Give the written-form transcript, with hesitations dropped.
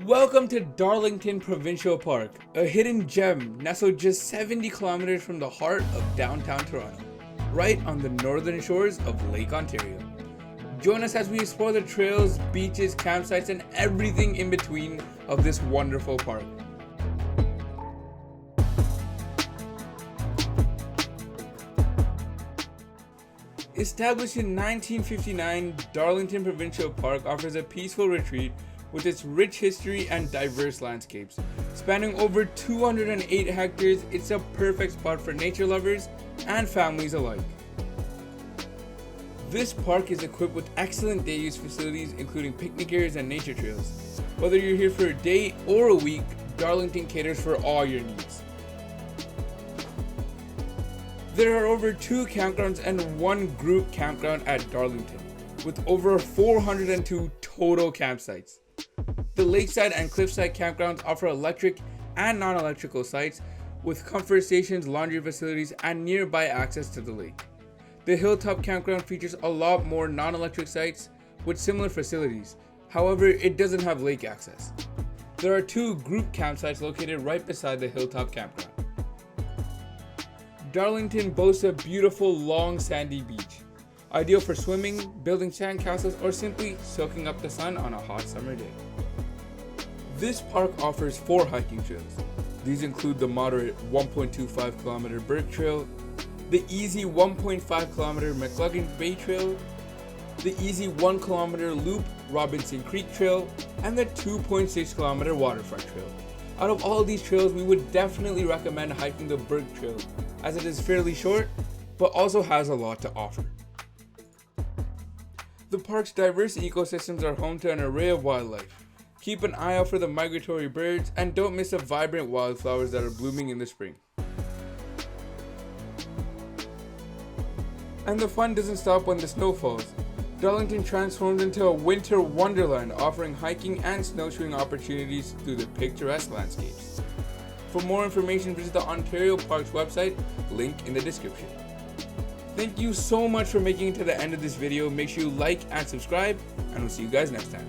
Welcome to Darlington Provincial Park, a hidden gem nestled just 70 kilometers from the heart of downtown Toronto, right on the northern shores of Lake Ontario. Join us as we explore the trails, beaches, campsites, and everything in between of this wonderful park. Established in 1959, Darlington Provincial Park offers a peaceful retreat with its rich history and diverse landscapes. Spanning over 208 hectares, it's a perfect spot for nature lovers and families alike. This park is equipped with excellent day use facilities including picnic areas and nature trails. Whether you're here for a day or a week, Darlington caters for all your needs. There are over 2 campgrounds and 1 group campground at Darlington, with over 402 total campsites. The lakeside and cliffside campgrounds offer electric and non-electrical sites with comfort stations, laundry facilities, and nearby access to the lake. The hilltop campground features a lot more non-electric sites with similar facilities. However, it doesn't have lake access. There are 2 group campsites located right beside the hilltop campground. Darlington boasts a beautiful long sandy beach, ideal for swimming, building sandcastles, or simply soaking up the sun on a hot summer day. This park offers 4 hiking trails. These include the moderate 1.25 kilometer Burke Trail, the easy 1.5 kilometer McLuggan Bay Trail, the easy 1 kilometer loop Robinson Creek Trail, and the 2.6 kilometer Waterfront Trail. Out of all these trails, we would definitely recommend hiking the Burke Trail, as it is fairly short, but also has a lot to offer. The park's diverse ecosystems are home to an array of wildlife. Keep an eye out for the migratory birds, and don't miss the vibrant wildflowers that are blooming in the spring. And the fun doesn't stop when the snow falls. Darlington transforms into a winter wonderland, offering hiking and snowshoeing opportunities through the picturesque landscapes. For more information, visit the Ontario Parks website, link in the description. Thank you so much for making it to the end of this video. Make sure you like and subscribe, and we'll see you guys next time.